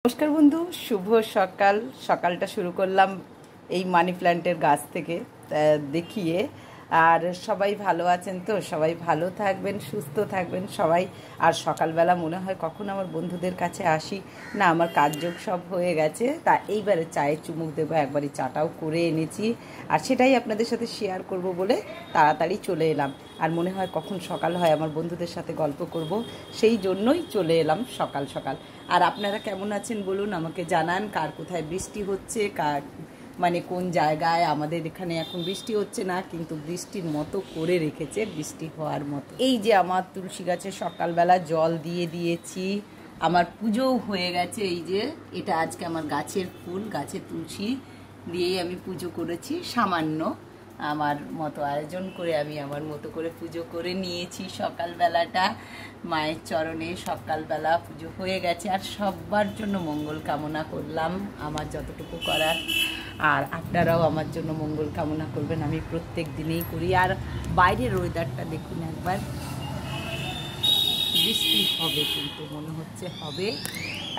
নমস্কার বন্ধু, শুভ সকাল। সকালটা শুরু করলাম এই মানি প্ল্যান্টের গাছ থেকে দেখিয়ে। আর সবাই ভালো আছেন তো? সবাই ভালো থাকবেন, সুস্থ থাকবেন সবাই। আর সকালবেলা মনে হয় কখন আমার বন্ধুদের কাছে আসি না, আমার কাজযোগ সব হয়ে গেছে। তা এইবারে চায়ের চুমুক দেবো, একবারই চাটাও করে এনেছি আর সেটাই আপনাদের সাথে শেয়ার করব বলে তাড়াতাড়ি চলে এলাম। আর মনে হয় কখন সকাল হয় আমার বন্ধুদের সাথে গল্প করব, সেই জন্যই চলে এলাম সকাল সকাল। আর আপনারা কেমন আছেন বলুন, আমাকে জানান। কার কোথায় বৃষ্টি হচ্ছে, কার মানে কোন জায়গায়। আমাদের এখানে এখন বৃষ্টি হচ্ছে না, কিন্তু বৃষ্টির মতো করে রেখেছে, বৃষ্টি হওয়ার মতো। এই যে আমার তুলসী গাছে সকালবেলা জল দিয়ে দিয়েছি, আমার পুজোও হয়ে গেছে। এই যে এটা আজকে আমার গাছের ফুল, গাছের তুলসী দিয়েই আমি পুজো করেছি। সামান্য আমার মতো আয়োজন করে আমি আমার মতো করে পুজো করে নিয়েছি সকালবেলাটা। মায়ের চরণে সকালবেলা পুজো হয়ে গেছে। আর সবার জন্য মঙ্গল কামনা করলাম আমার যতটুকু করার। আর আপনারাও আমার জন্য মঙ্গল কামনা করবেন, আমি প্রত্যেক দিনেই করি। আর বাইরের ওয়েদারটা দেখুন একবার, বৃষ্টি হবে কিন্তু মনে হচ্ছে হবে,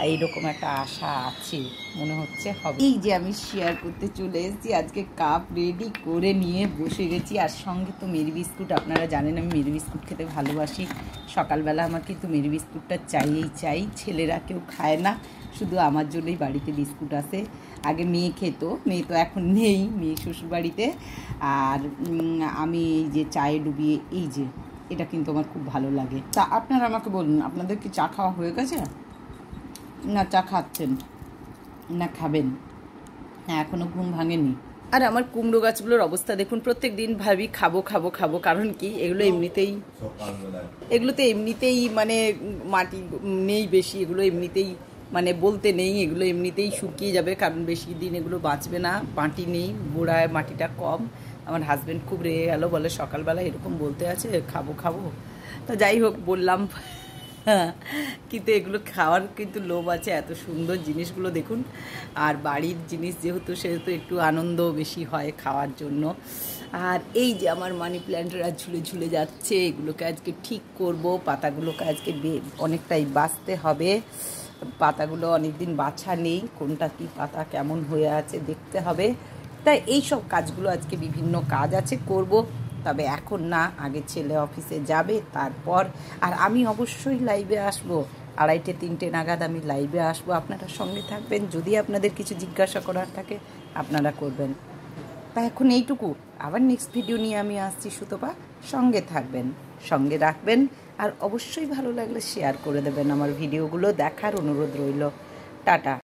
এইরকম একটা আশা আছে, মনে হচ্ছে হবে। এই যে আমি শেয়ার করতে চলে এসেছি, আজকে কাপ রেডি করে নিয়ে বসে গেছি। আর সঙ্গে তো মেরি বিস্কুট, আপনারা জানেন আমি মেরি বিস্কুট খেতে ভালোবাসি। সকালবেলা আমার কিন্তু মেরি বিস্কুটটা চাই। ছেলেরা কেউ খায় না, শুধু আমার জন্যই বাড়িতে বিস্কুট আসে। আগে মেয়ে খেত, মেয়ে তো এখন নেই, মেয়ে শ্বশুরবাড়িতে। আর আমি এই যে চায়ে ডুবিয়ে, এই যে এটা কিন্তু আমার খুব ভালো লাগে। তা আপনারা আমাকে বলুন, আপনাদের কি চা খাওয়া হয়ে গেছে না চা খাচ্ছেন না খাবেন? হ্যাঁ, এখনও ঘুম ভাঙেনি। আর আমার কুমড়ো গাছগুলোর অবস্থা দেখুন, প্রত্যেক দিন ভাবি খাবো, কারণ কি এগুলোতে এমনিতেই মানে মাটি নেই বেশি, এগুলো এমনিতেই মানে বলতে নেই, এগুলো এমনিতেই শুকিয়ে যাবে, কারণ বেশি দিন এগুলো বাঁচবে না, মাটি নেই, গোড়ায় মাটিটা কম। আমার হাজব্যান্ড খুব রেগে গেল, বলে সকালবেলা এরকম বলতে আছে খাবো। তো যাই হোক বললাম, হ্যাঁ, কিন্তু এগুলো খাওয়ার কিন্তু লোভ আছে। এত সুন্দর জিনিসগুলো দেখুন, আর বাড়ির জিনিস যেহেতু, সেহেতু একটু আনন্দ বেশি হয় খাওয়ার জন্য। আর এই যে আমার মানি প্ল্যান্টরা ঝুলে যাচ্ছে, এগুলোকে আজকে ঠিক করব। পাতাগুলোকে আজকে অনেকটাই বাছতে হবে, পাতাগুলো অনেক দিন বাছা নেই, কোনটা কি পাতা কেমন হয়ে আছে দেখতে হবে। তাই এই সব কাজগুলো আজকে বিভিন্ন কাজ আছে করব, তবে এখন না, আগে ছেলে অফিসে যাবে তারপর। আর আমি অবশ্যই লাইভে আসবো, 2:30-3টে নাগাদ আমি লাইভে আসবো। আপনারা সঙ্গে থাকবেন, যদি আপনাদের কিছু জিজ্ঞাসা করার থাকে আপনারা করবেন। তা এখন এইটুকু, আবার নেক্সট ভিডিও নিয়ে আমি আসছি সুতপা, সঙ্গে থাকবেন, সঙ্গে রাখবেন। আর অবশ্যই ভালো লাগলে শেয়ার করে দেবেন, আমার ভিডিওগুলো দেখার অনুরোধ রইল। টাটা।